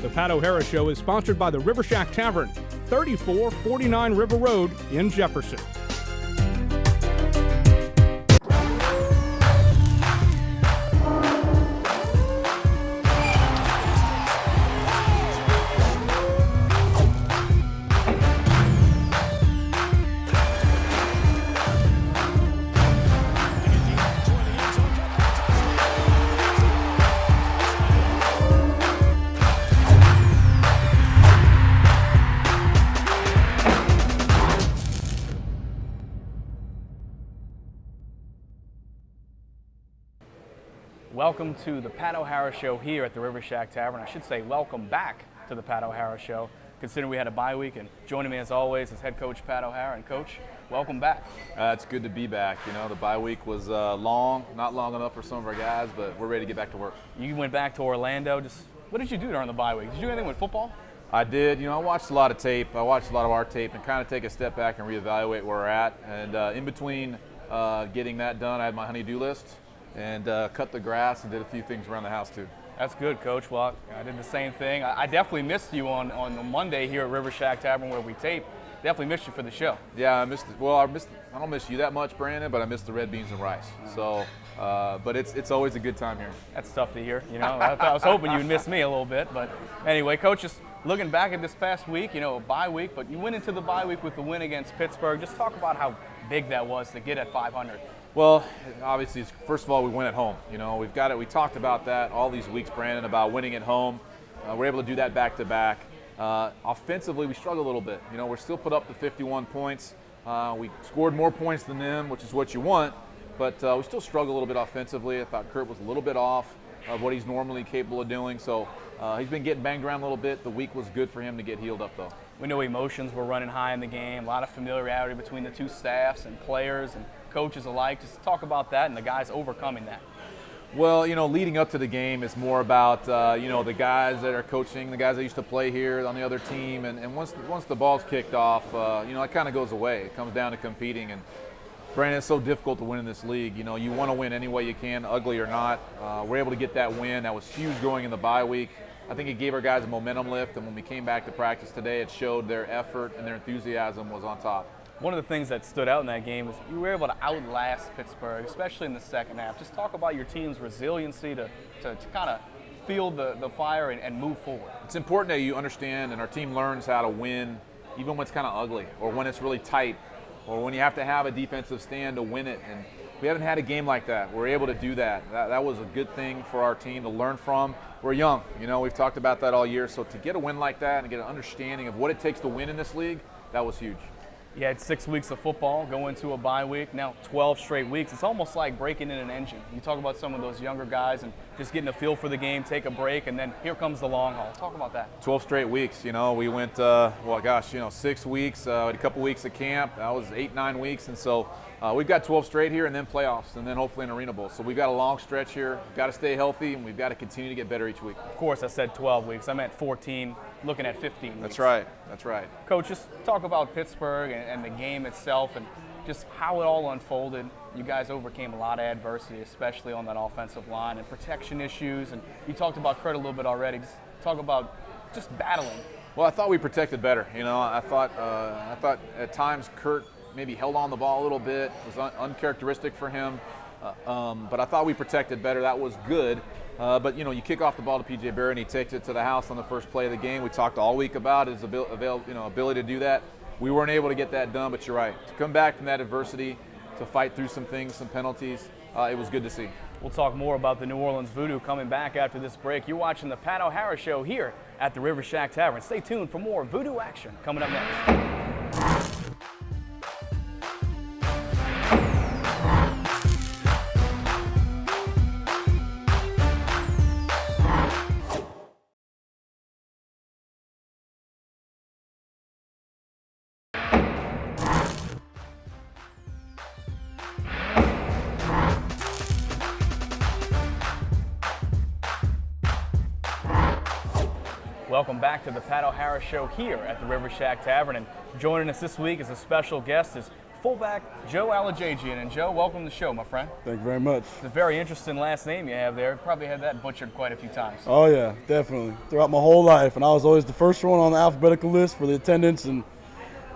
The Pat O'Hara Show is sponsored by the River Shack Tavern, 3449 River Road in Jefferson. Welcome to the Pat O'Hara Show here at the River Shack Tavern. I should say welcome back to the Pat O'Hara Show, considering we had a bye week. And joining me as always is head coach Pat O'Hara. And coach, welcome back. It's good to be back. You know, the bye week was long, not long enough for some of our guys, but we're ready to get back to work. You went back to Orlando. What did you do during the bye week? Did you do anything with football? I did. You know, I watched a lot of tape. I watched a lot of our tape and kind of take a step back and reevaluate where we're at. And in between getting that done, I had my honey-do list and cut the grass and did a few things around the house too. That's good, Coach. Well, I did the same thing. I definitely missed you on Monday here at River Shack Tavern where we tape. Definitely missed you for the show. Yeah, I missed it. Well, I don't miss you that much, Brandon, but I missed the red beans and rice. So, but it's always a good time here. That's tough to hear. You know, I was hoping you'd miss me a little bit, but anyway, Coach, just looking back at this past week, you know, a bye week, but you went into the bye week with the win against Pittsburgh. Just talk about how big that was to get at 500. Well, obviously, first of all, we win at home. You know, we've got it. We talked about that all these weeks, Brandon, about winning at home. We're able to do that back to back. Offensively, we struggle a little bit. You know, we're still put up the 51 points. We scored more points than them, which is what you want, but we still struggle a little bit offensively. I thought Kurt was a little bit off of what he's normally capable of doing, so he's been getting banged around a little bit. The week was good for him to get healed up, though. We know emotions were running high in the game, a lot of familiarity between the two staffs and players and coaches alike. Just talk about that and the guys overcoming that. Well, you know, leading up to the game is more about, you know, the guys that are coaching, the guys that used to play here on the other team. And once the ball's kicked off, you know, it kind of goes away. It comes down to competing. And, Brandon, it's so difficult to win in this league. You know, you want to win any way you can, ugly or not. We're able to get that win. That was huge going in the bye week. I think it gave our guys a momentum lift. And when we came back to practice today, it showed their effort and their enthusiasm was on top. One of the things that stood out in that game is you were able to outlast Pittsburgh, especially in the second half. Just talk about your team's resiliency to kind of feel the fire and move forward. It's important that you understand and our team learns how to win even when it's kind of ugly or when it's really tight or when you have to have a defensive stand to win it. And we haven't had a game like that. We're able to do that. That was a good thing for our team to learn from. We're young. You know, we've talked about that all year. So to get a win like that and get an understanding of what it takes to win in this league, that was huge. You had 6 weeks of football, go into a bye week, now 12 straight weeks. It's almost like breaking in an engine. You talk about some of those younger guys and just getting a feel for the game, take a break, and then here comes the long haul. Talk about that. 12 straight weeks. You know, we went, 6 weeks, a couple weeks at camp. That was 8-9 weeks. And so we've got 12 straight here and then playoffs and then hopefully an Arena Bowl. So we've got a long stretch here. We've got to stay healthy and we've got to continue to get better each week. Of course, I said 12 weeks. I meant 14, looking at 15 weeks. That's right. That's right. Coach, just talk about Pittsburgh and the game itself and just how it all unfolded. You guys overcame a lot of adversity, especially on that offensive line and protection issues. And you talked about Kurt a little bit already. Just talk about just battling. Well, I thought we protected better. You know, I thought at times Kurt maybe held on the ball a little bit. It was uncharacteristic for him. But I thought we protected better. That was good. But, you know, you kick off the ball to P.J. Barrett and he takes it to the house on the first play of the game. We talked all week about his ability to do that. We weren't able to get that done, but you're right. To come back from that adversity, to fight through some things, some penalties, it was good to see. We'll talk more about the New Orleans VooDoo coming back after this break. You're watching the Pat O'Hara Show here at the River Shack Tavern. Stay tuned for more VooDoo action coming up next. Welcome back to the Pat O'Hara Show here at the River Shack Tavern. And joining us this week as a special guest is fullback Joe Alejajian. And Joe, welcome to the show, my friend. Thank you very much. It's a very interesting last name you have there. Probably had that butchered quite a few times. Oh yeah, definitely. Throughout my whole life, and I was always the first one on the alphabetical list for the attendance, and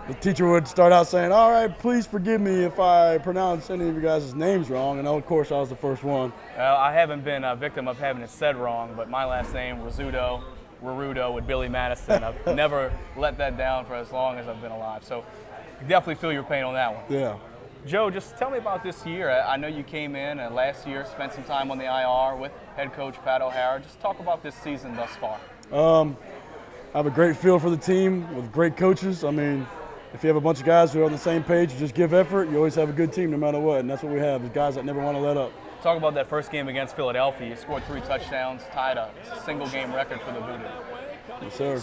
the teacher would start out saying, "All right, please forgive me if I pronounce any of you guys' names wrong," and of course I was the first one. I haven't been a victim of having it said wrong, but my last name, Rizzuto with Billy Madison. I've never let that down for as long as I've been alive. So definitely feel your pain on that one. Yeah. Joe, just tell me about this year. I know you came in last year, spent some time on the IR with head coach Pat O'Hara. Just talk about this season thus far. I have a great feel for the team with great coaches. I mean, if you have a bunch of guys who are on the same page, you just give effort, you always have a good team no matter what, and that's what we have, is guys that never want to let up. Talk about that first game against Philadelphia. You scored 3 touchdowns, tied a single-game record for the VooDoo. Yes, sir. It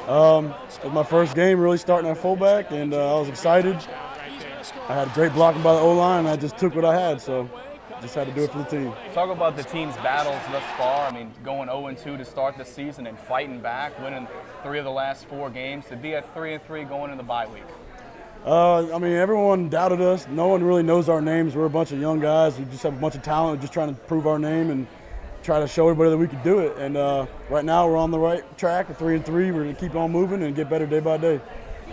was my first game really starting at fullback, and I was excited. I had great blocking by the O-line, and I just took what I had, so just had to do it for the team. Talk about the team's battles thus far. I mean, going 0-2 to start the season and fighting back, winning 3 of the last 4 games, to be at 3-3 going into the bye week. I mean, everyone doubted us. No one really knows our names. We're a bunch of young guys. We just have a bunch of talent. We're just trying to prove our name and try to show everybody that we can do it. And right now we're on the right track at 3-3. We're going to keep on moving and get better day by day.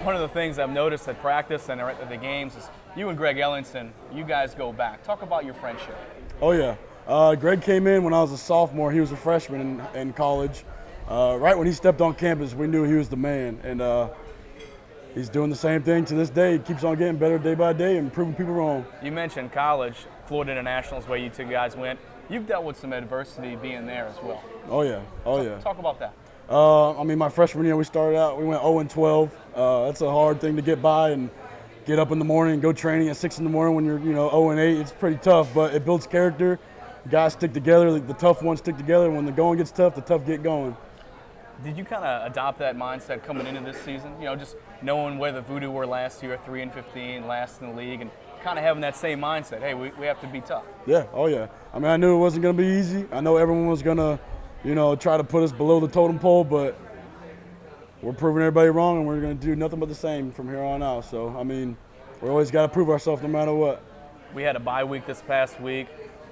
One of the things I've noticed at practice and at the games is you and Greg Ellingson, you guys go back. Talk about your friendship. Oh, yeah. Greg came in when I was a sophomore. He was a freshman in college. Right when he stepped on campus, we knew he was the man. And he's doing the same thing to this day. He keeps on getting better day by day and proving people wrong. You mentioned college, Florida International's where you two guys went. You've dealt with some adversity being there as well. Oh, yeah. Oh, yeah. Talk about that. I mean, my freshman year, we started out, we went 0-12. That's a hard thing to get by and get up in the morning and go training at 6 in the morning when you're, 0-8. It's pretty tough, but it builds character. Guys stick together. The tough ones stick together. When the going gets tough, the tough get going. Did you kind of adopt that mindset coming into this season? Just knowing where the VooDoo were last year, 3-15, last in the league, and kind of having that same mindset. Hey, we have to be tough. Yeah. Oh yeah. I mean, I knew it wasn't going to be easy. I know everyone was going to, try to put us below the totem pole, but we're proving everybody wrong, and we're going to do nothing but the same from here on out. So I mean, we always got to prove ourselves no matter what. We had a bye week this past week.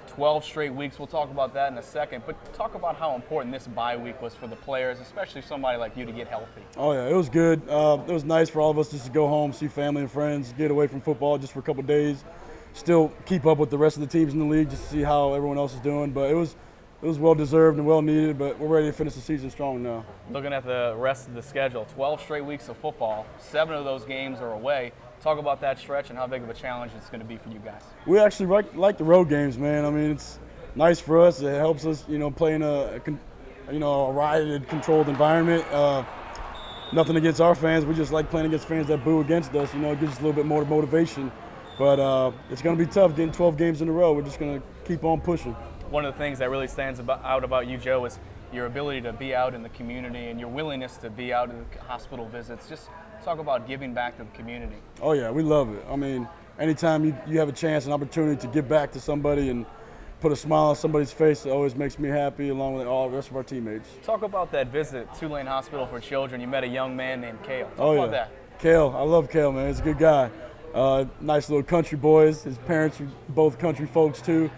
12 straight weeks. We'll talk about that in a second. But talk about how important this bye week was for the players, especially somebody like you, to get healthy. Oh, yeah, it was good. It was nice for all of us just to go home, see family and friends, get away from football just for a couple of days, still keep up with the rest of the teams in the league just to see how everyone else is doing. But it was well-deserved and well-needed, but we're ready to finish the season strong now. Looking at the rest of the schedule, 12 straight weeks of football, 7 of those games are away. Talk about that stretch and how big of a challenge it's going to be for you guys. We actually like the road games, man. I mean, it's nice for us. It helps us, play in a rioted, controlled environment. Nothing against our fans. We just like playing against fans that boo against us. It gives us a little bit more motivation. But it's going to be tough getting 12 games in a row. We're just going to keep on pushing. One of the things that really stands out about you, Joe, is your ability to be out in the community and your willingness to be out in the hospital visits. Just talk about giving back to the community. Oh, yeah, we love it. I mean, anytime you have a chance, an opportunity to give back to somebody and put a smile on somebody's face, it always makes me happy, along with all the rest of our teammates. Talk about that visit to Tulane Hospital for Children. You met a young man named Kale. Talk about that. Kale, I love Kale, man. He's a good guy. Nice little country boys. His parents were both country folks, too.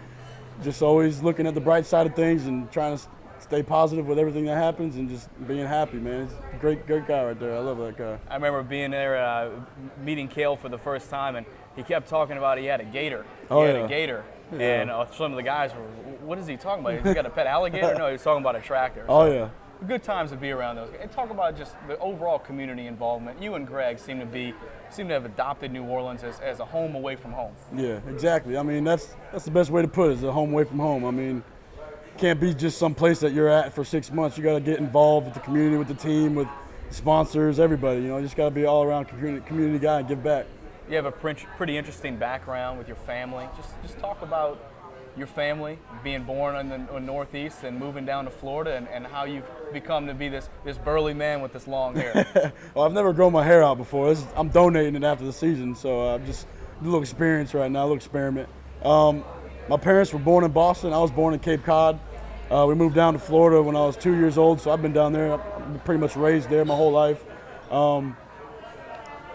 Just always looking at the bright side of things and trying to stay positive with everything that happens and just being happy, man. He's a great guy right there. I love that guy. I remember being there, meeting Kale for the first time, and he kept talking about he had a gator. He had a gator. Yeah. And some of the guys were, what is he talking about? He's got a pet alligator? No, he was talking about a tractor. Oh, yeah. Good times to be around those. And talk about just the overall community involvement. You and Greg seem to have adopted New Orleans as a home away from home. Yeah, exactly. I mean, that's the best way to put it, is a home away from home. I mean, can't be just some place that you're at for 6 months. You got to get involved with the community, with the team, with sponsors, everybody. You just got to be all around community guy and give back. You have a pretty interesting background with your family. Just talk about your family, being born in the Northeast and moving down to Florida, and how you've become to be this burly man with this long hair. Well, I've never grown my hair out before. I'm donating it after the season, so I'm just a little experience right now, a little experiment. My parents were born in Boston. I was born in Cape Cod. We moved down to Florida when I was 2 years old, so I've been down there. I'm pretty much raised there my whole life.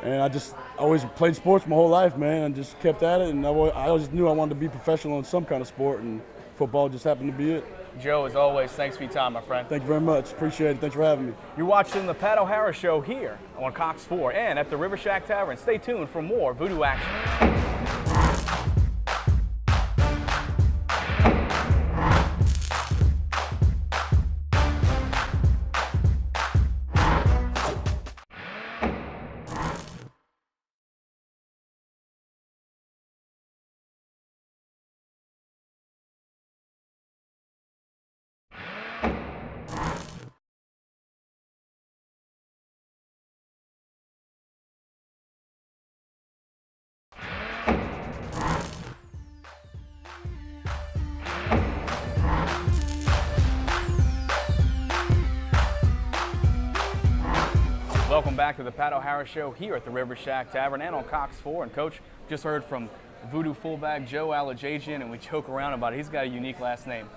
And I just always played sports my whole life, man, and just kept at it. And I always knew I wanted to be professional in some kind of sport, and football just happened to be it. Joe, as always, thanks for your time, my friend. Thank you very much. Appreciate it. Thanks for having me. You're watching the Pat O'Hara Show here on Cox 4 and at the River Shack Tavern. Stay tuned for more VooDoo action. Welcome back to the Pat O'Hara Show here at the River Shack Tavern and on Cox 4. And Coach, just heard from VooDoo fullback Joe Alejajian, and we joke around about it. He's got a unique last name.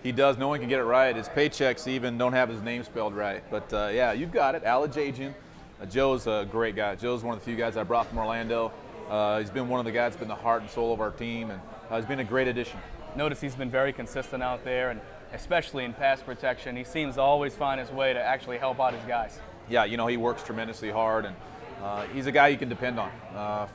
He does. No one can get it right. His paychecks even don't have his name spelled right. But yeah, you've got it. Alejajian. Joe's a great guy. Joe's one of the few guys I brought from Orlando. He's been one of the guys that's been the heart and soul of our team, and he's been a great addition. Notice he's been very consistent out there, and especially in pass protection. He seems to always find his way to actually help out his guys. Yeah, you know, he works tremendously hard, and he's a guy you can depend on.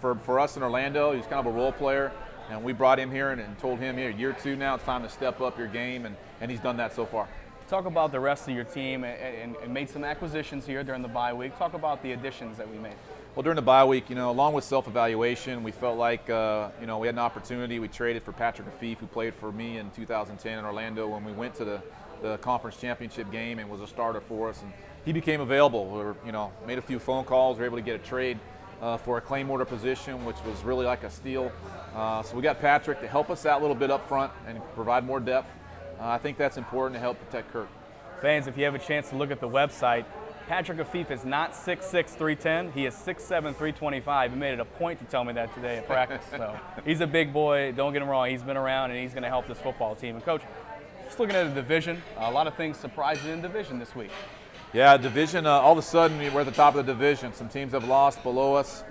For us in Orlando, he's kind of a role player, and we brought him here and told him, here, year 2 now, it's time to step up your game, and he's done that so far. Talk about the rest of your team and made some acquisitions here during the bye week. Talk about the additions that we made. Well, during the bye week, you know, along with self-evaluation, we felt like, you know, we had an opportunity. We traded for Patrick Afif, who played for me in 2010 in Orlando when we went to the conference championship game and was a starter for us. And he became available. We were, you know, made a few phone calls. We were able to get a trade for a claim order position, which was really like a steal. So we got Patrick to help us out a little bit up front and provide more depth. I think that's important to help protect Kirk. Fans, if you have a chance to look at the website, Patrick Afif is not 6'6", 310. He is 6'7", 325. He made it a point to tell me that today at practice. So he's a big boy. Don't get him wrong. He's been around, and he's going to help this football team. And, Coach, just looking at the division, a lot of things surprising in the division this week. Yeah, division, all of a sudden we're at the top of the division. Some teams have lost below us.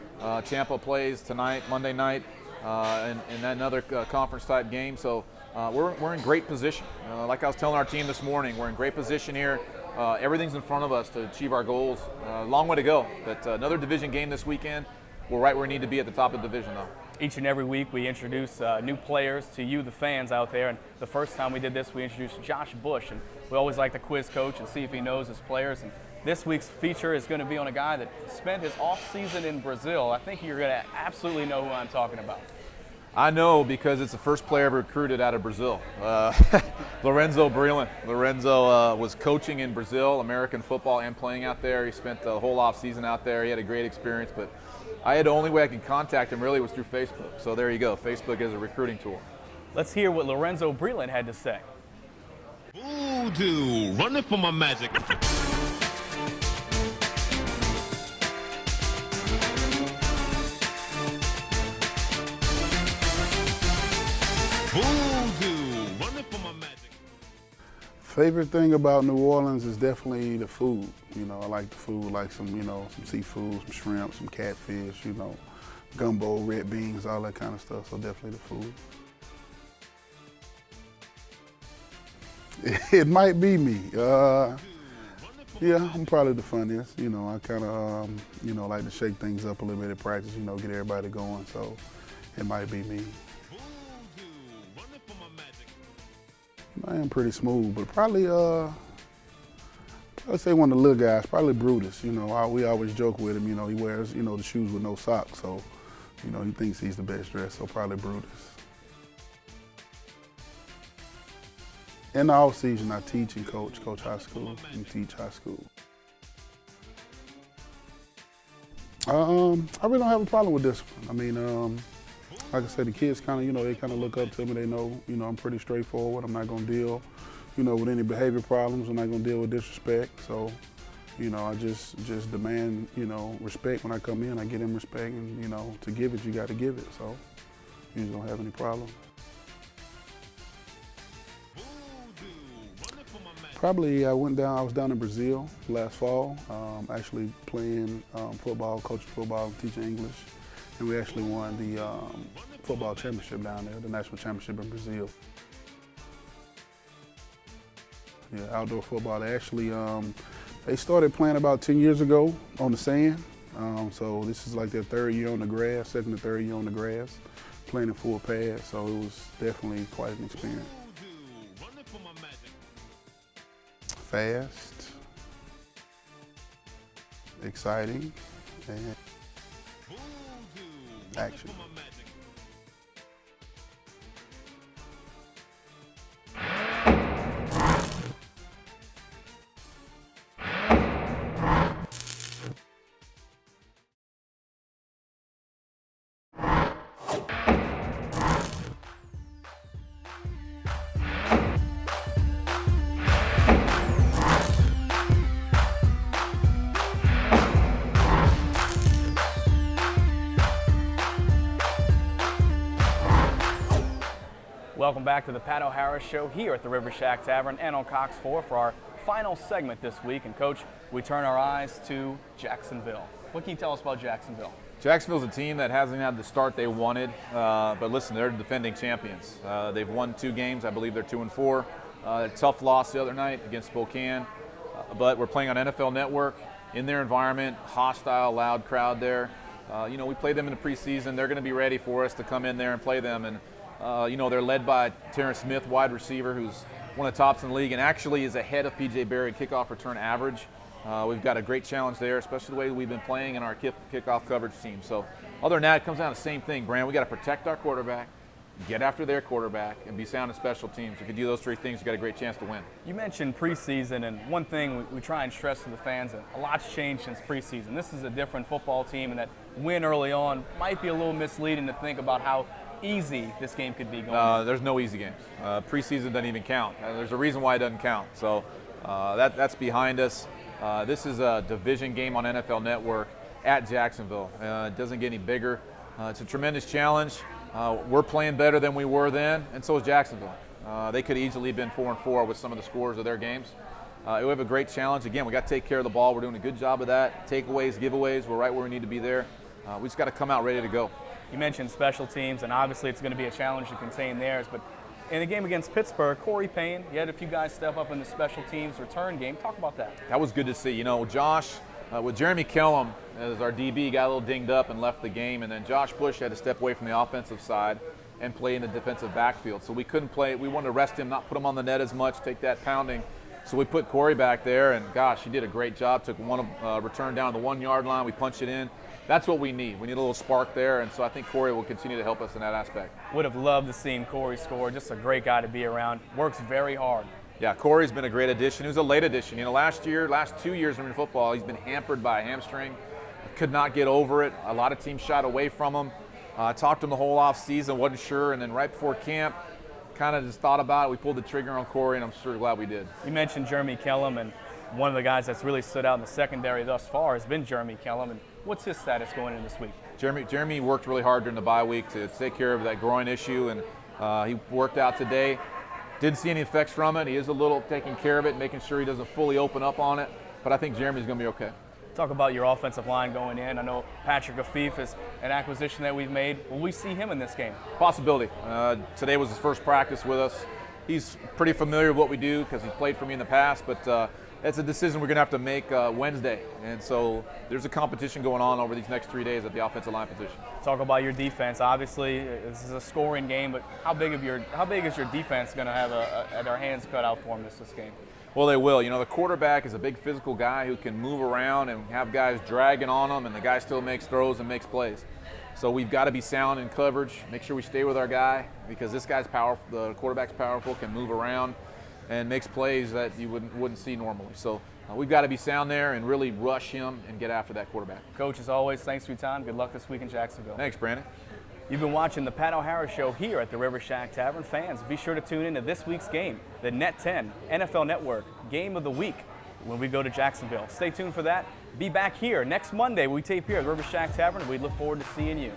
Tampa plays tonight, Monday night, in another conference-type game. So we're in great position. Like I was telling our team this morning, we're in great position here. Everything's in front of us to achieve our goals. Long way to go, but another division game this weekend. We're right where we need to be at the top of the division, though. Each and every week we introduce new players to you, the fans out there. And the first time we did this, we introduced Josh Bush. And we always like to quiz Coach and see if he knows his players. And this week's feature is going to be on a guy that spent his off-season in Brazil. I think you're going to absolutely know who I'm talking about. I know, because it's the first player ever recruited out of Brazil. Lorenzo Breland. Lorenzo was coaching in Brazil, American football, and playing out there. He spent the whole off-season out there. He had a great experience, but the only way I could contact him really was through Facebook. So there you go. Facebook is a recruiting tool. Let's hear what Lorenzo Breland had to say. VooDoo, running for my magic. VooDoo, running for my magic. Favorite thing about New Orleans is definitely the food. You know, I like the food, like some, you know, some seafood, some shrimp, some catfish, you know, gumbo, red beans, all that kind of stuff. So definitely the food. It might be me. Yeah, I'm probably the funniest. You know, I kind of, you know, like to shake things up a little bit at practice, you know, get everybody going. So it might be me. I am pretty smooth, but probably, I'd say one of the little guys, probably Brutus. You know, we always joke with him, you know, he wears, you know, the shoes with no socks. So, you know, he thinks he's the best dressed, so probably Brutus. In the off season, I teach and coach high school and teach high school. I really don't have a problem with discipline. I mean, like I said, the kids kind of, you know, they kind of look up to me. They know, you know, I'm pretty straightforward. I'm not going to deal, you know, with any behavior problems. I'm not going to deal with disrespect. So, you know, I just demand, you know, respect when I come in. I get them respect, and, you know, to give it, you got to give it. So, you just don't have any problem. Probably I was down in Brazil last fall, actually playing football, coaching football, teaching English. And we actually won the football championship down there, the national championship in Brazil. Yeah, outdoor football. They actually, they started playing about 10 years ago on the sand. So this is like their third year on the grass, second or third year on the grass, playing in full pads. So it was definitely quite an experience. Fast, exciting, and action. Welcome back to the Pat O'Hara Show here at the River Shack Tavern and on Cox 4 for our final segment this week. And Coach, we turn our eyes to Jacksonville. What can you tell us about Jacksonville? Jacksonville's a team that hasn't had the start they wanted, but listen, they're the defending champions. They've won 2 games. I believe they're 2-4. A tough loss the other night against Spokane, but we're playing on NFL Network in their environment, hostile, loud crowd there. We played them in the preseason. They're going to be ready for us to come in there and play them. And they're led by Terrence Smith, wide receiver, who's one of the tops in the league and actually is ahead of P.J. Barry kickoff return average. We've got a great challenge there, especially the way we've been playing in our kickoff coverage team. So other than that, it comes down to the same thing, Brand. We got to protect our quarterback, get after their quarterback, and be sound in special teams. If you can do those 3 things, you got a great chance to win. You mentioned preseason, and one thing we try and stress to the fans that a lot's changed since preseason. This is a different football team, and that win early on might be a little misleading to think about how easy this game could be going. There's no easy games. Preseason doesn't even count. There's a reason why it doesn't count. So that's behind us. This is a division game on NFL Network at Jacksonville. It doesn't get any bigger. It's a tremendous challenge. We're playing better than we were then, and so is Jacksonville. They could easily have been 4-4 with some of the scores of their games. We have a great challenge. Again, we got to take care of the ball. We're doing a good job of that. Takeaways, giveaways, we're right where we need to be there. We just got to come out ready to go. You mentioned special teams, and obviously it's going to be a challenge to contain theirs, but in the game against Pittsburgh, Corey Payne, you had a few guys step up in the special teams return game. Talk about that. That was good to see. Josh, with Jeremy Kellum as our DB, got a little dinged up and left the game, and then Josh Bush had to step away from the offensive side and play in the defensive backfield. So we couldn't play. We wanted to rest him, not put him on the net as much, take that pounding. So we put Corey back there, and gosh, he did a great job. Took one return down the 1-yard line. We punched it in. That's what we need. We need a little spark there, and so I think Corey will continue to help us in that aspect. Would have loved to see Corey score. Just a great guy to be around. Works very hard. Yeah, Corey's been a great addition. He was a late addition. last 2 years in football, he's been hampered by a hamstring. Could not get over it. A lot of teams shied away from him. Talked to him the whole off season, wasn't sure, and then right before camp, kind of just thought about it. We pulled the trigger on Corey, and I'm sure glad we did. You mentioned Jeremy Kellum, and one of the guys that's really stood out in the secondary thus far has been Jeremy Kellum. And what's his status going into this week? Jeremy worked really hard during the bye week to take care of that groin issue, and he worked out today. Didn't see any effects from it. He is a little taking care of it, making sure he doesn't fully open up on it, but I think Jeremy's going to be okay. Talk about your offensive line going in. I know Patrick Afif is an acquisition that we've made. Will we see him in this game? Possibility. Today was his first practice with us. He's pretty familiar with what we do because he's played for me in the past, but that's a decision we're going to have to make Wednesday. And so there's a competition going on over these next 3 days at the offensive line position. Talk about your defense. Obviously, this is a scoring game, but how big is your defense going to have their hands cut out for them this game? Well, they will. The quarterback is a big physical guy who can move around and have guys dragging on him, and the guy still makes throws and makes plays. So we've got to be sound in coverage, make sure we stay with our guy, because this guy's powerful, the quarterback's powerful, can move around and makes plays that you wouldn't see normally. So we've got to be sound there and really rush him and get after that quarterback. Coach, as always, thanks for your time. Good luck this week in Jacksonville. Thanks, Brandon. You've been watching the Pat O'Hara Show here at the River Shack Tavern. Fans, be sure to tune in to this week's game, the Net 10 NFL Network Game of the Week, when we go to Jacksonville. Stay tuned for that. Be back here next Monday. We tape here at the River Shack Tavern, and we look forward to seeing you.